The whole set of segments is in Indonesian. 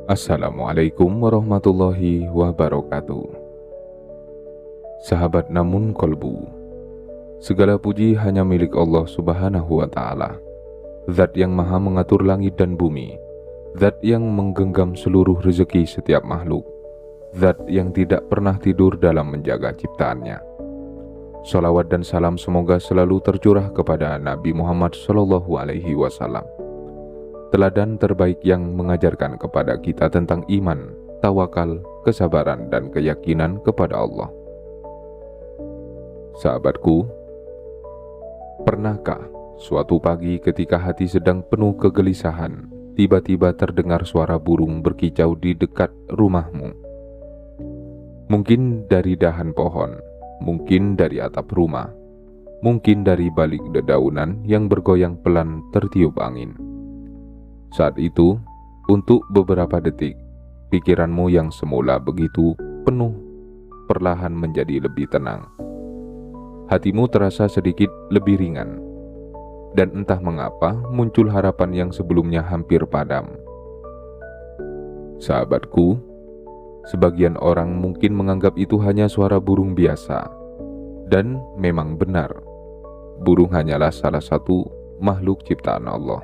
Assalamualaikum warahmatullahi wabarakatuh. Sahabat namun kolbu, segala puji hanya milik Allah subhanahu wa ta'ala, Zat yang maha mengatur langit dan bumi, Zat yang menggenggam seluruh rezeki setiap makhluk, Zat yang tidak pernah tidur dalam menjaga ciptaannya. Salawat dan salam semoga selalu tercurah kepada Nabi Muhammad SAW, teladan terbaik yang mengajarkan kepada kita tentang iman, tawakal, kesabaran, dan keyakinan kepada Allah. Sahabatku, pernahkah suatu pagi ketika hati sedang penuh kegelisahan, tiba-tiba terdengar suara burung berkicau di dekat rumahmu? Mungkin dari dahan pohon, mungkin dari atap rumah, mungkin dari balik dedaunan yang bergoyang pelan tertiup angin. Saat itu, untuk beberapa detik, pikiranmu yang semula begitu penuh perlahan menjadi lebih tenang. Hatimu terasa sedikit lebih ringan, dan entah mengapa muncul harapan yang sebelumnya hampir padam. Sahabatku, sebagian orang mungkin menganggap itu hanya suara burung biasa, dan memang benar. Burung hanyalah salah satu makhluk ciptaan Allah.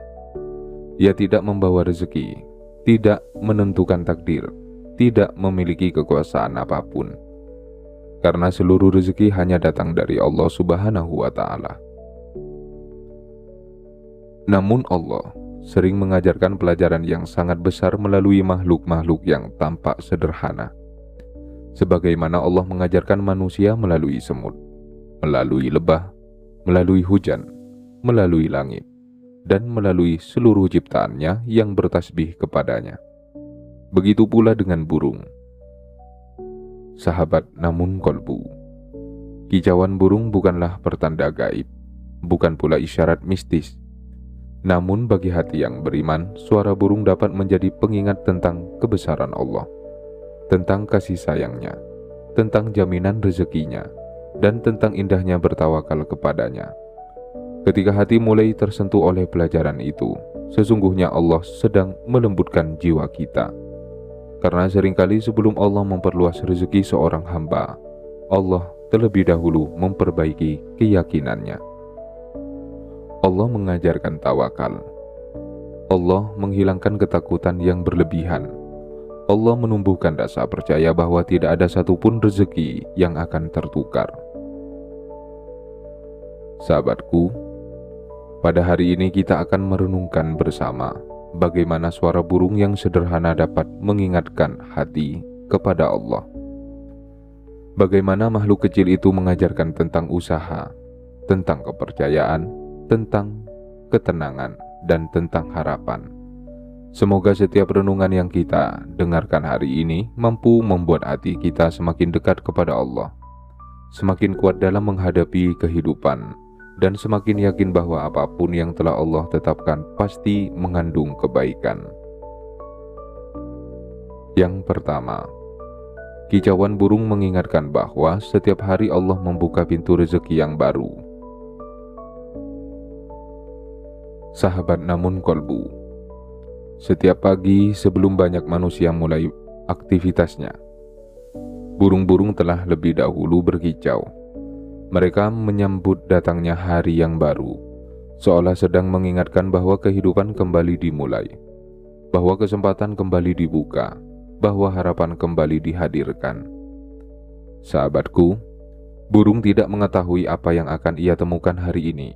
Ia tidak membawa rezeki, tidak menentukan takdir, tidak memiliki kekuasaan apapun. Karena seluruh rezeki hanya datang dari Allah subhanahu wa ta'ala. Namun Allah sering mengajarkan pelajaran yang sangat besar melalui makhluk-makhluk yang tampak sederhana. Sebagaimana Allah mengajarkan manusia melalui semut, melalui lebah, melalui hujan, melalui langit, dan melalui seluruh ciptaannya yang bertasbih kepadanya. Begitu pula dengan burung. Sahabat namun kolbu, kicauan burung bukanlah pertanda gaib, bukan pula isyarat mistis. Namun bagi hati yang beriman, suara burung dapat menjadi pengingat tentang kebesaran Allah, tentang kasih sayangnya, tentang jaminan rezekinya, dan tentang indahnya bertawakal kepadanya. Ketika hati mulai tersentuh oleh pelajaran itu, sesungguhnya Allah sedang melembutkan jiwa kita. Karena seringkali sebelum Allah memperluas rezeki seorang hamba, Allah terlebih dahulu memperbaiki keyakinannya. Allah mengajarkan tawakal. Allah menghilangkan ketakutan yang berlebihan. Allah menumbuhkan rasa percaya bahwa tidak ada satupun rezeki yang akan tertukar. Sahabatku, pada hari ini kita akan merenungkan bersama bagaimana suara burung yang sederhana dapat mengingatkan hati kepada Allah. Bagaimana makhluk kecil itu mengajarkan tentang usaha, tentang kepercayaan, tentang ketenangan, dan tentang harapan. Semoga setiap renungan yang kita dengarkan hari ini mampu membuat hati kita semakin dekat kepada Allah, semakin kuat dalam menghadapi kehidupan, dan semakin yakin bahwa apapun yang telah Allah tetapkan pasti mengandung kebaikan. Yang pertama, kicauan burung mengingatkan bahwa setiap hari Allah membuka pintu rezeki yang baru. Sahabat namun kolbu, setiap pagi sebelum banyak manusia mulai aktivitasnya, burung-burung telah lebih dahulu berkicau. Mereka menyambut datangnya hari yang baru, seolah sedang mengingatkan bahwa kehidupan kembali dimulai, bahwa kesempatan kembali dibuka, bahwa harapan kembali dihadirkan. Sahabatku, burung tidak mengetahui apa yang akan ia temukan hari ini.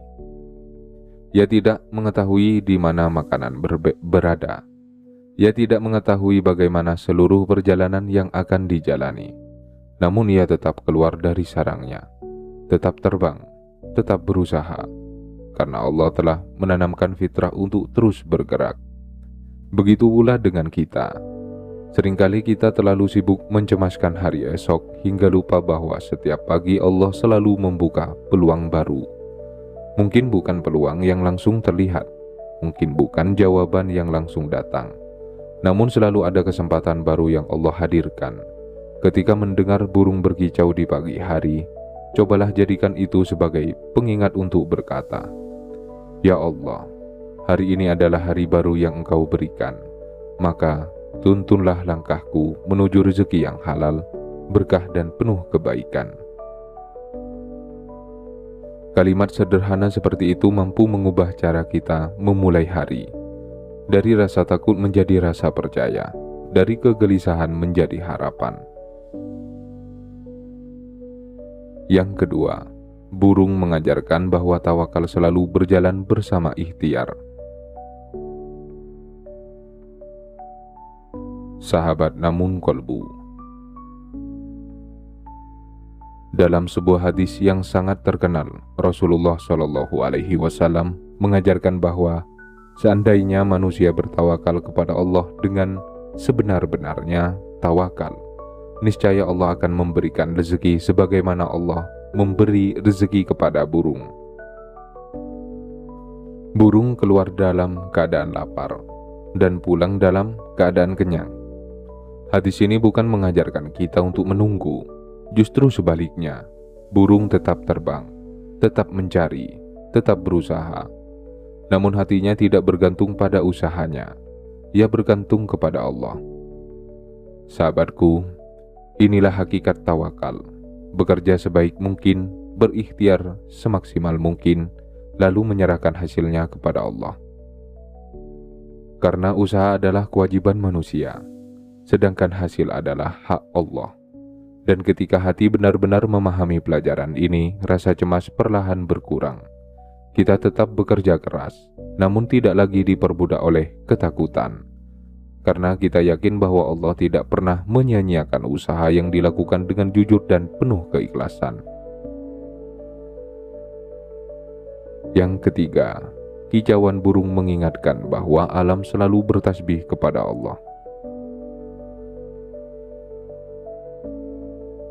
Ia tidak mengetahui di mana makanan berada. Ia tidak mengetahui bagaimana seluruh perjalanan yang akan dijalani. Namun ia tetap keluar dari sarangnya, tetap terbang, tetap berusaha, karena Allah telah menanamkan fitrah untuk terus bergerak. Begitu pula dengan kita. Seringkali kita terlalu sibuk mencemaskan hari esok hingga lupa bahwa setiap pagi Allah selalu membuka peluang baru. Mungkin bukan peluang yang langsung terlihat, mungkin bukan jawaban yang langsung datang, namun selalu ada kesempatan baru yang Allah hadirkan. Ketika mendengar burung berkicau di pagi hari, cobalah jadikan itu sebagai pengingat untuk berkata, "Ya Allah, hari ini adalah hari baru yang Engkau berikan, maka tuntunlah langkahku menuju rezeki yang halal, berkah dan penuh kebaikan. Kalimat sederhana seperti itu mampu mengubah cara kita memulai hari. Dari rasa takut menjadi rasa percaya, dari kegelisahan menjadi harapan. Yang kedua, burung mengajarkan bahwa tawakal selalu berjalan bersama ikhtiar. Sahabat namun kolbu. Dalam sebuah hadis yang sangat terkenal, Rasulullah Shallallahu Alaihi Wasallam mengajarkan bahwa seandainya manusia bertawakal kepada Allah dengan sebenar-benarnya tawakal, niscaya Allah akan memberikan rezeki sebagaimana Allah memberi rezeki kepada burung. Burung keluar dalam keadaan lapar dan pulang dalam keadaan kenyang. Hadis ini bukan mengajarkan kita untuk menunggu. Justru sebaliknya, burung tetap terbang, tetap mencari, tetap berusaha. Namun hatinya tidak bergantung pada usahanya, ia bergantung kepada Allah. Sahabatku, inilah hakikat tawakal. Bekerja sebaik mungkin, berikhtiar semaksimal mungkin, lalu menyerahkan hasilnya kepada Allah. Karena usaha adalah kewajiban manusia, sedangkan hasil adalah hak Allah. Dan ketika hati benar-benar memahami pelajaran ini, rasa cemas perlahan berkurang. Kita tetap bekerja keras, namun tidak lagi diperbudak oleh ketakutan. Karena kita yakin bahwa Allah tidak pernah menyia-nyiakan usaha yang dilakukan dengan jujur dan penuh keikhlasan. Yang ketiga, kicauan burung mengingatkan bahwa alam selalu bertasbih kepada Allah.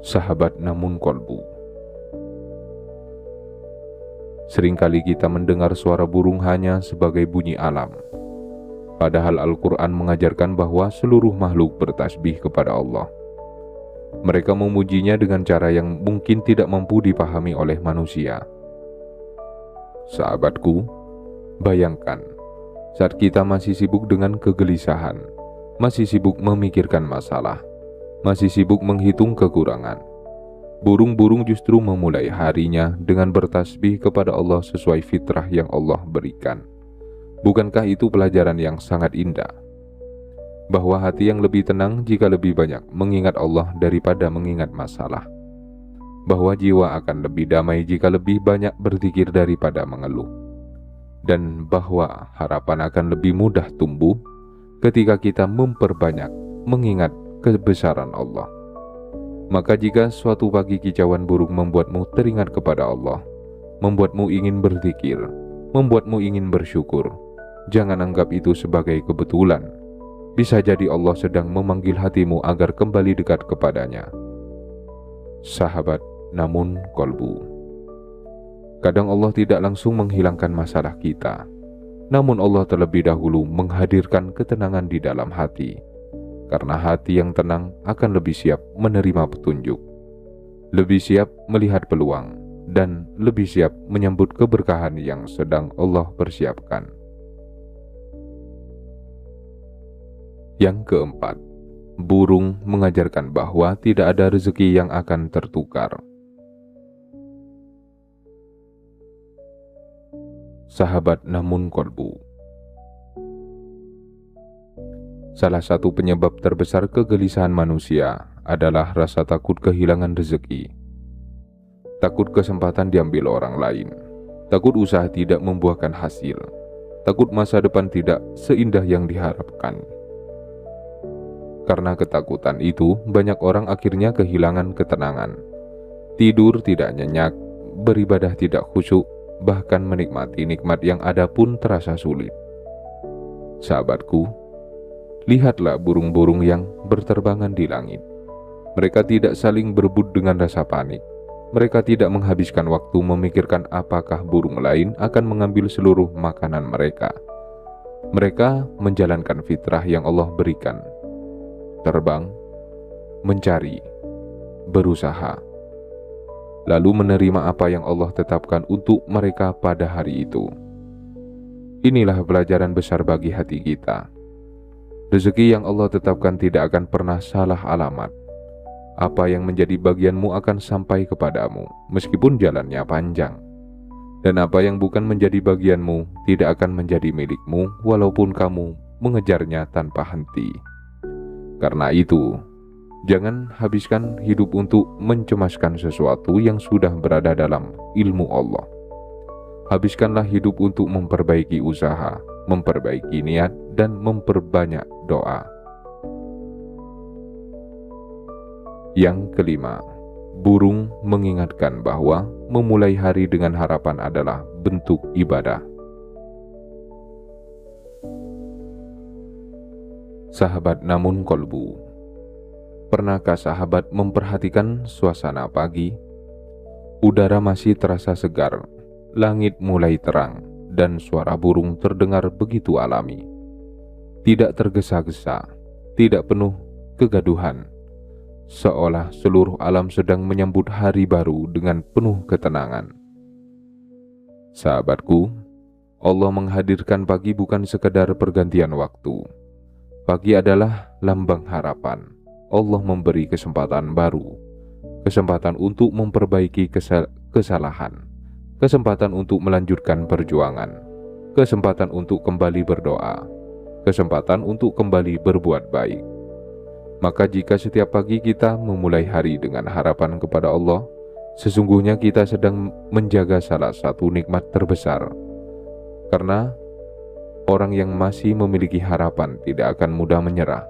Sahabat namun kolbu. Seringkali kita mendengar suara burung hanya sebagai bunyi alam. Padahal Al-Quran mengajarkan bahwa seluruh makhluk bertasbih kepada Allah. Mereka memujinya dengan cara yang mungkin tidak mampu dipahami oleh manusia. Sahabatku, bayangkan saat kita masih sibuk dengan kegelisahan, masih sibuk memikirkan masalah, masih sibuk menghitung kekurangan, burung-burung justru memulai harinya dengan bertasbih kepada Allah sesuai fitrah yang Allah berikan. Bukankah itu pelajaran yang sangat indah? Bahwa hati yang lebih tenang jika lebih banyak mengingat Allah daripada mengingat masalah. Bahwa jiwa akan lebih damai jika lebih banyak berzikir daripada mengeluh. Dan bahwa harapan akan lebih mudah tumbuh ketika kita memperbanyak mengingat kebesaran Allah. Maka jika suatu pagi kicauan burung membuatmu teringat kepada Allah, membuatmu ingin berzikir, membuatmu ingin bersyukur, jangan anggap itu sebagai kebetulan. Bisa jadi Allah sedang memanggil hatimu agar kembali dekat kepadanya. Sahabat namun kolbu. Kadang Allah tidak langsung menghilangkan masalah kita, namun Allah terlebih dahulu menghadirkan ketenangan di dalam hati. Karena hati yang tenang akan lebih siap menerima petunjuk, lebih siap melihat peluang, dan lebih siap menyambut keberkahan yang sedang Allah persiapkan. Yang keempat, burung mengajarkan bahwa tidak ada rezeki yang akan tertukar. Sahabat namun kolbu. Salah satu penyebab terbesar kegelisahan manusia adalah rasa takut kehilangan rezeki. Takut kesempatan diambil orang lain. Takut usaha tidak membuahkan hasil. Takut masa depan tidak seindah yang diharapkan. Karena ketakutan itu, banyak orang akhirnya kehilangan ketenangan. Tidur tidak nyenyak, beribadah tidak khusyuk, bahkan menikmati nikmat yang ada pun terasa sulit. Sahabatku, lihatlah burung-burung yang berterbangan di langit. Mereka tidak saling berebut dengan rasa panik. Mereka tidak menghabiskan waktu memikirkan apakah burung lain akan mengambil seluruh makanan mereka. Mereka menjalankan fitrah yang Allah berikan. Terbang, mencari, berusaha, lalu menerima apa yang Allah tetapkan untuk mereka pada hari itu. Inilah pelajaran besar bagi hati kita. Rezeki yang Allah tetapkan tidak akan pernah salah alamat. Apa yang menjadi bagianmu akan sampai kepadamu, meskipun jalannya panjang. Dan apa yang bukan menjadi bagianmu tidak akan menjadi milikmu, walaupun kamu mengejarnya tanpa henti. Karena itu, jangan habiskan hidup untuk mencemaskan sesuatu yang sudah berada dalam ilmu Allah. Habiskanlah hidup untuk memperbaiki usaha, memperbaiki niat, dan memperbanyak doa. Yang kelima, burung mengingatkan bahwa memulai hari dengan harapan adalah bentuk ibadah. Sahabat namun kolbu, pernahkah sahabat memperhatikan suasana pagi? Udara masih terasa segar, langit mulai terang, dan suara burung terdengar begitu alami. Tidak tergesa-gesa, tidak penuh kegaduhan, seolah seluruh alam sedang menyambut hari baru dengan penuh ketenangan. Sahabatku, Allah menghadirkan pagi bukan sekedar pergantian waktu. Pagi adalah lambang harapan. Allah memberi kesempatan baru, kesempatan untuk memperbaiki kesalahan, kesempatan untuk melanjutkan perjuangan, kesempatan untuk kembali berdoa, kesempatan untuk kembali berbuat baik. Maka jika setiap pagi kita memulai hari dengan harapan kepada Allah, sesungguhnya kita sedang menjaga salah satu nikmat terbesar. Karena orang yang masih memiliki harapan tidak akan mudah menyerah,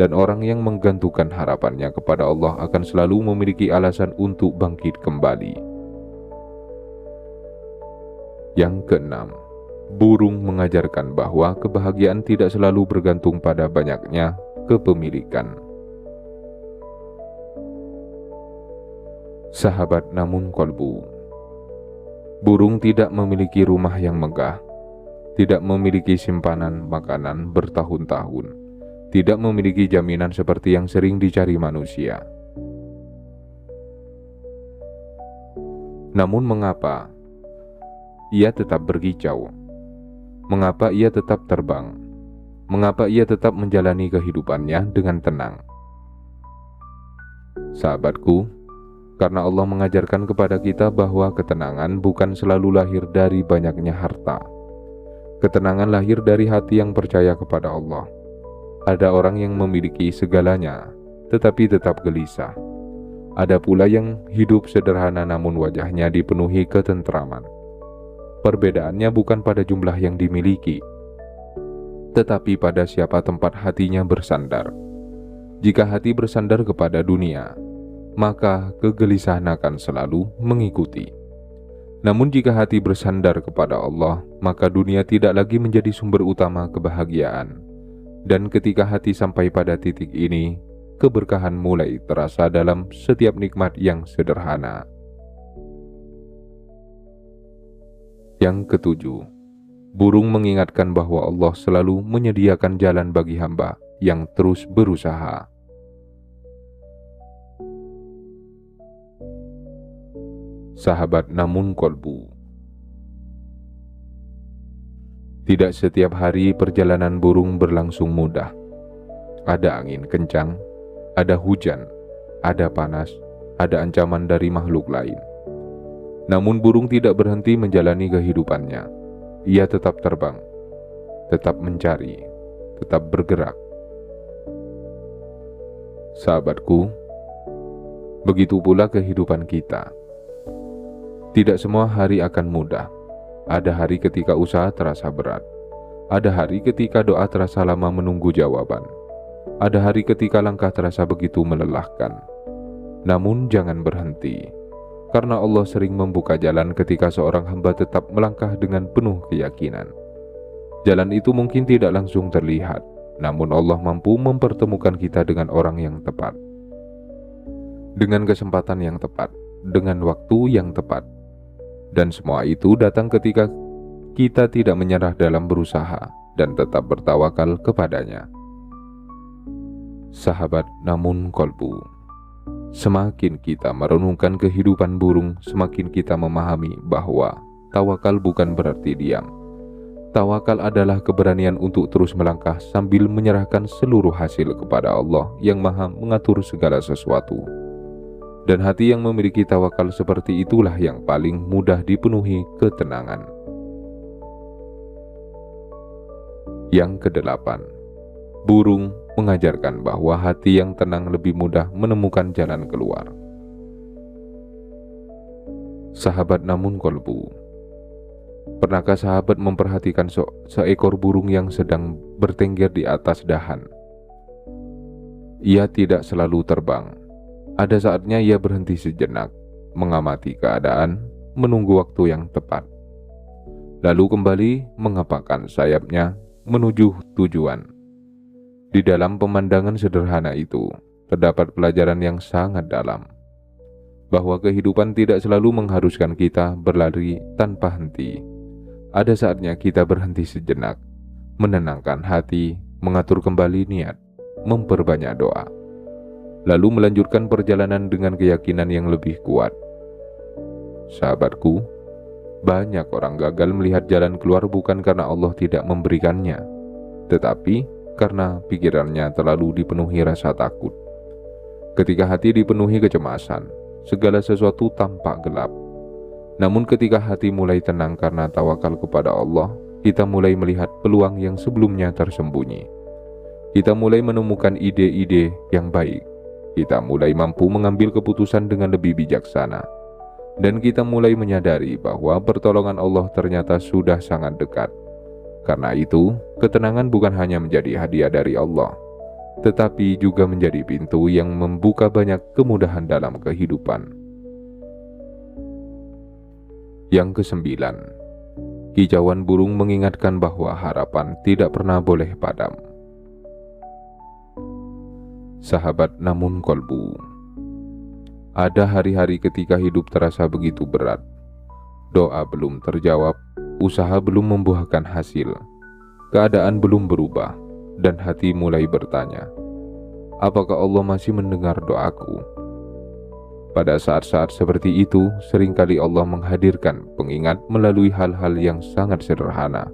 dan orang yang menggantungkan harapannya kepada Allah akan selalu memiliki alasan untuk bangkit kembali. Yang keenam, burung mengajarkan bahwa kebahagiaan tidak selalu bergantung pada banyaknya kepemilikan. Sahabat namun kolbu, burung tidak memiliki rumah yang megah, tidak memiliki simpanan makanan bertahun-tahun, tidak memiliki jaminan seperti yang sering dicari manusia. Namun mengapa ia tetap berkicau? Mengapa ia tetap terbang? Mengapa ia tetap menjalani kehidupannya dengan tenang? Sahabatku, karena Allah mengajarkan kepada kita bahwa ketenangan bukan selalu lahir dari banyaknya harta. Ketenangan lahir dari hati yang percaya kepada Allah. Ada orang yang memiliki segalanya, tetapi tetap gelisah. Ada pula yang hidup sederhana namun wajahnya dipenuhi ketentraman. Perbedaannya bukan pada jumlah yang dimiliki, tetapi pada siapa tempat hatinya bersandar. Jika hati bersandar kepada dunia, maka kegelisahan akan selalu mengikuti. Namun jika hati bersandar kepada Allah, maka dunia tidak lagi menjadi sumber utama kebahagiaan. Dan ketika hati sampai pada titik ini, keberkahan mulai terasa dalam setiap nikmat yang sederhana. Yang ketujuh, burung mengingatkan bahwa Allah selalu menyediakan jalan bagi hamba yang terus berusaha. Sahabat namun kolbu, tidak setiap hari perjalanan burung berlangsung mudah. Ada angin kencang, ada hujan, ada panas, ada ancaman dari makhluk lain. Namun burung tidak berhenti menjalani kehidupannya. Ia tetap terbang, tetap mencari, tetap bergerak. Sahabatku, begitu pula kehidupan kita. Tidak semua hari akan mudah. Ada hari ketika usaha terasa berat. Ada hari ketika doa terasa lama menunggu jawaban. Ada hari ketika langkah terasa begitu melelahkan. Namun jangan berhenti, karena Allah sering membuka jalan ketika seorang hamba tetap melangkah dengan penuh keyakinan. Jalan itu mungkin tidak langsung terlihat, namun Allah mampu mempertemukan kita dengan orang yang tepat, dengan kesempatan yang tepat, dengan waktu yang tepat. Dan semua itu datang ketika kita tidak menyerah dalam berusaha dan tetap bertawakal kepadanya. Sahabat namun kolbu, semakin kita merenungkan kehidupan burung, semakin kita memahami bahwa tawakal bukan berarti diam. Tawakal adalah keberanian untuk terus melangkah sambil menyerahkan seluruh hasil kepada Allah yang Maha mengatur segala sesuatu. Dan hati yang memiliki tawakal seperti itulah yang paling mudah dipenuhi ketenangan. Yang kedelapan, burung mengajarkan bahwa hati yang tenang lebih mudah menemukan jalan keluar. Sahabat namun kolbu, pernahkah sahabat memperhatikan seekor burung yang sedang bertengger di atas dahan? Ia tidak selalu terbang. Ada saatnya ia berhenti sejenak, mengamati keadaan, menunggu waktu yang tepat. Lalu kembali mengepakkan sayapnya menuju tujuan. Di dalam pemandangan sederhana itu, terdapat pelajaran yang sangat dalam, bahwa kehidupan tidak selalu mengharuskan kita berlari tanpa henti. Ada saatnya kita berhenti sejenak, menenangkan hati, mengatur kembali niat, memperbanyak doa, lalu melanjutkan perjalanan dengan keyakinan yang lebih kuat. Sahabatku, banyak orang gagal melihat jalan keluar bukan karena Allah tidak memberikannya, tetapi karena pikirannya terlalu dipenuhi rasa takut. Ketika hati dipenuhi kecemasan, segala sesuatu tampak gelap. Namun ketika hati mulai tenang karena tawakal kepada Allah, kita mulai melihat peluang yang sebelumnya tersembunyi. Kita mulai menemukan ide-ide yang baik. Kita mulai mampu mengambil keputusan dengan lebih bijaksana. Dan kita mulai menyadari bahwa pertolongan Allah ternyata sudah sangat dekat. Karena itu, ketenangan bukan hanya menjadi hadiah dari Allah, tetapi juga menjadi pintu yang membuka banyak kemudahan dalam kehidupan. Yang kesembilan, kicauan burung mengingatkan bahwa harapan tidak pernah boleh padam. Sahabat namun kolbu, ada hari-hari ketika hidup terasa begitu berat. Doa belum terjawab, usaha belum membuahkan hasil, keadaan belum berubah, dan hati mulai bertanya, apakah Allah masih mendengar doaku? Pada saat-saat seperti itu, seringkali Allah menghadirkan pengingat melalui hal-hal yang sangat sederhana,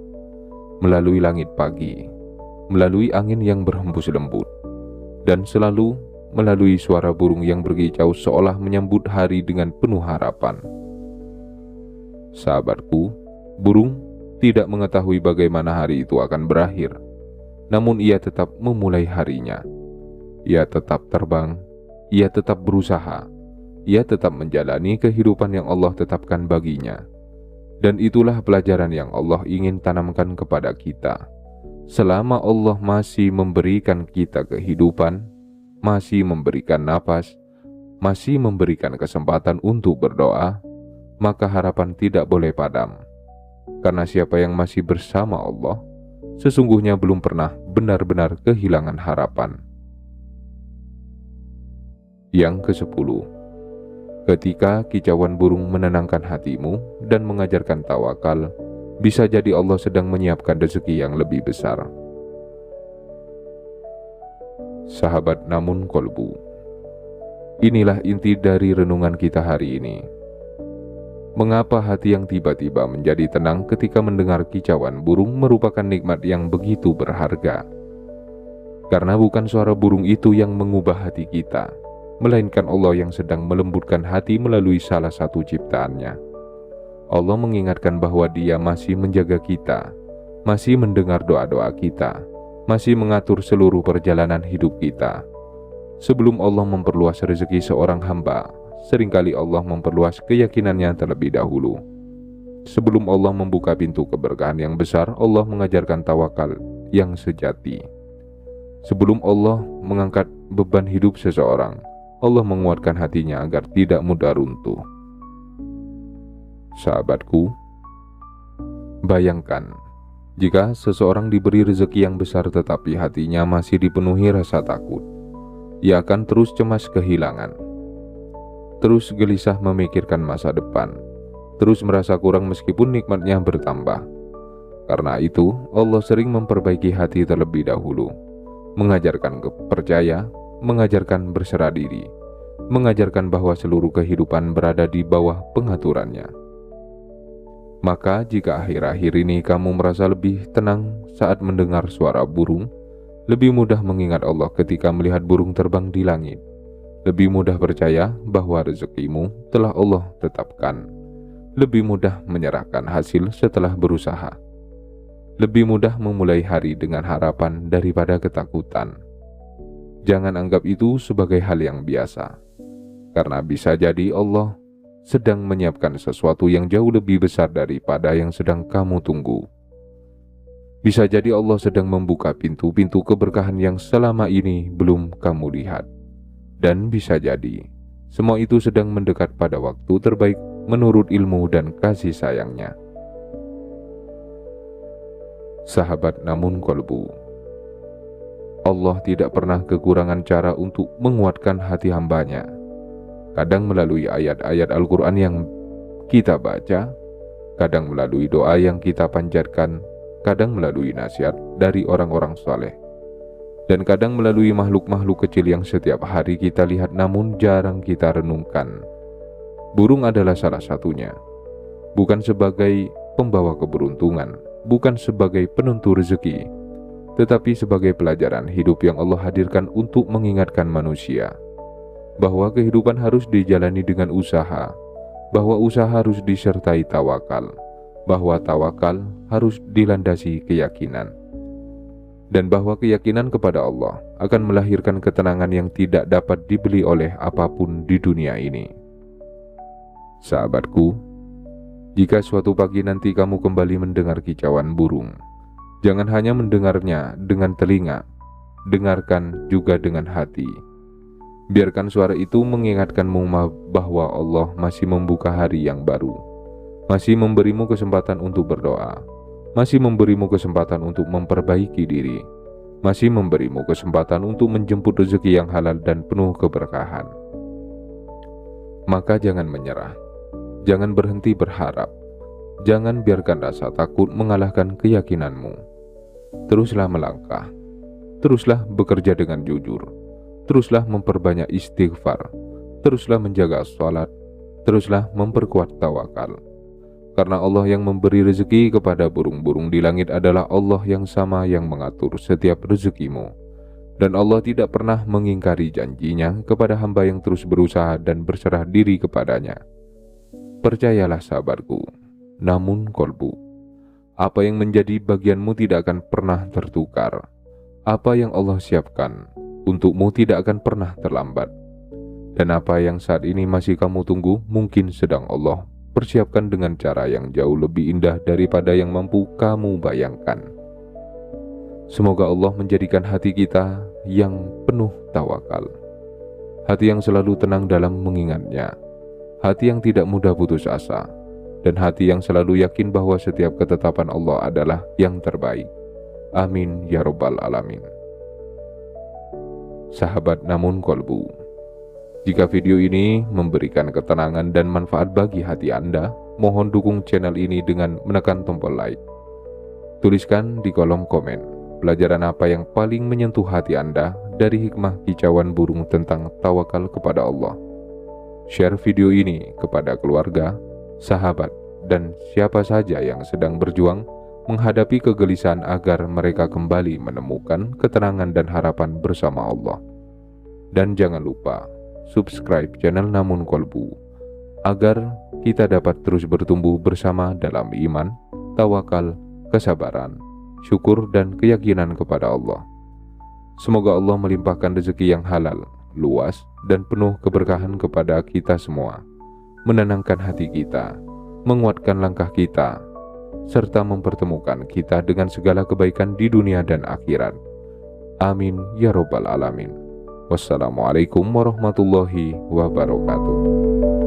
melalui langit pagi, melalui angin yang berhembus lembut, dan selalu melalui suara burung yang berkicau seolah menyambut hari dengan penuh harapan. Sahabatku, burung tidak mengetahui bagaimana hari itu akan berakhir, namun ia tetap memulai harinya. Ia tetap terbang, ia tetap berusaha, ia tetap menjalani kehidupan yang Allah tetapkan baginya. Dan itulah pelajaran yang Allah ingin tanamkan kepada kita. Selama Allah masih memberikan kita kehidupan, masih memberikan napas, masih memberikan kesempatan untuk berdoa, maka harapan tidak boleh padam. Karena siapa yang masih bersama Allah, sesungguhnya belum pernah benar-benar kehilangan harapan. Yang ke-10, ketika kicauan burung menenangkan hatimu dan mengajarkan tawakal, bisa jadi Allah sedang menyiapkan rezeki yang lebih besar. Sahabat namun kolbu, inilah inti dari renungan kita hari ini. Mengapa hati yang tiba-tiba menjadi tenang ketika mendengar kicauan burung merupakan nikmat yang begitu berharga? Karena bukan suara burung itu yang mengubah hati kita, melainkan Allah yang sedang melembutkan hati melalui salah satu ciptaannya. Allah mengingatkan bahwa Dia masih menjaga kita, masih mendengar doa-doa kita, masih mengatur seluruh perjalanan hidup kita. Sebelum Allah memperluas rezeki seorang hamba, seringkali Allah memperluas keyakinannya terlebih dahulu. Sebelum Allah membuka pintu keberkahan yang besar, Allah mengajarkan tawakal yang sejati. Sebelum Allah mengangkat beban hidup seseorang, Allah menguatkan hatinya agar tidak mudah runtuh. Sahabatku, bayangkan jika seseorang diberi rezeki yang besar tetapi hatinya masih dipenuhi rasa takut. Ia akan terus cemas kehilangan, terus gelisah memikirkan masa depan, terus merasa kurang meskipun nikmatnya bertambah. Karena itu, Allah sering memperbaiki hati terlebih dahulu, mengajarkan percaya, mengajarkan berserah diri, mengajarkan bahwa seluruh kehidupan berada di bawah pengaturannya. Maka jika akhir-akhir ini kamu merasa lebih tenang saat mendengar suara burung, lebih mudah mengingat Allah ketika melihat burung terbang di langit, lebih mudah percaya bahwa rezekimu telah Allah tetapkan, lebih mudah menyerahkan hasil setelah berusaha, lebih mudah memulai hari dengan harapan daripada ketakutan. Jangan anggap itu sebagai hal yang biasa, karena bisa jadi Allah sedang menyiapkan sesuatu yang jauh lebih besar daripada yang sedang kamu tunggu. Bisa jadi Allah sedang membuka pintu-pintu keberkahan yang selama ini belum kamu lihat. Dan bisa jadi semua itu sedang mendekat pada waktu terbaik menurut ilmu dan kasih sayangnya. Sahabat namun kolbu, Allah tidak pernah kekurangan cara untuk menguatkan hati hambanya. Kadang melalui ayat-ayat Al-Quran yang kita baca, kadang melalui doa yang kita panjatkan, kadang melalui nasihat dari orang-orang saleh, dan kadang melalui makhluk-makhluk kecil yang setiap hari kita lihat namun jarang kita renungkan. Burung adalah salah satunya. Bukan sebagai pembawa keberuntungan, bukan sebagai penentu rezeki, tetapi sebagai pelajaran hidup yang Allah hadirkan untuk mengingatkan manusia bahwa kehidupan harus dijalani dengan usaha, bahwa usaha harus disertai tawakal, bahwa tawakal harus dilandasi keyakinan, dan bahwa keyakinan kepada Allah akan melahirkan ketenangan yang tidak dapat dibeli oleh apapun di dunia ini. Sahabatku, jika suatu pagi nanti kamu kembali mendengar kicauan burung, jangan hanya mendengarnya dengan telinga, dengarkan juga dengan hati. Biarkan suara itu mengingatkanmu bahwa Allah masih membuka hari yang baru, masih memberimu kesempatan untuk berdoa, masih memberimu kesempatan untuk memperbaiki diri, masih memberimu kesempatan untuk menjemput rezeki yang halal dan penuh keberkahan. Maka jangan menyerah, jangan berhenti berharap, jangan biarkan rasa takut mengalahkan keyakinanmu. Teruslah melangkah, teruslah bekerja dengan jujur, teruslah memperbanyak istighfar, teruslah menjaga sholat, teruslah memperkuat tawakal. Karena Allah yang memberi rezeki kepada burung-burung di langit adalah Allah yang sama yang mengatur setiap rezekimu. Dan Allah tidak pernah mengingkari janjinya kepada hamba yang terus berusaha dan berserah diri kepadanya. Percayalah sahabatku, namun kolbu, apa yang menjadi bagianmu tidak akan pernah tertukar. Apa yang Allah siapkan untukmu tidak akan pernah terlambat. Dan apa yang saat ini masih kamu tunggu mungkin sedang Allah persiapkan dengan cara yang jauh lebih indah daripada yang mampu kamu bayangkan. Semoga Allah menjadikan hati kita yang penuh tawakal, hati yang selalu tenang dalam mengingatnya, hati yang tidak mudah putus asa, dan hati yang selalu yakin bahwa setiap ketetapan Allah adalah yang terbaik. Amin ya Rabbal Alamin. Sahabat namun kolbu, jika video ini memberikan ketenangan dan manfaat bagi hati Anda, mohon dukung channel ini dengan menekan tombol like. Tuliskan di kolom komen pelajaran apa yang paling menyentuh hati Anda dari hikmah kicauan burung tentang tawakal kepada Allah. Share video ini kepada keluarga, sahabat, dan siapa saja yang sedang berjuang menghadapi kegelisahan agar mereka kembali menemukan ketenangan dan harapan bersama Allah. Dan jangan lupa subscribe channel Namun Kolbu agar kita dapat terus bertumbuh bersama dalam iman, tawakal, kesabaran, syukur, dan keyakinan kepada Allah. Semoga Allah melimpahkan rezeki yang halal, luas, dan penuh keberkahan kepada kita semua, menenangkan hati kita, menguatkan langkah kita, serta mempertemukan kita dengan segala kebaikan di dunia dan akhirat. Amin ya Rabbal Alamin. Wassalamualaikum warahmatullahi wabarakatuh.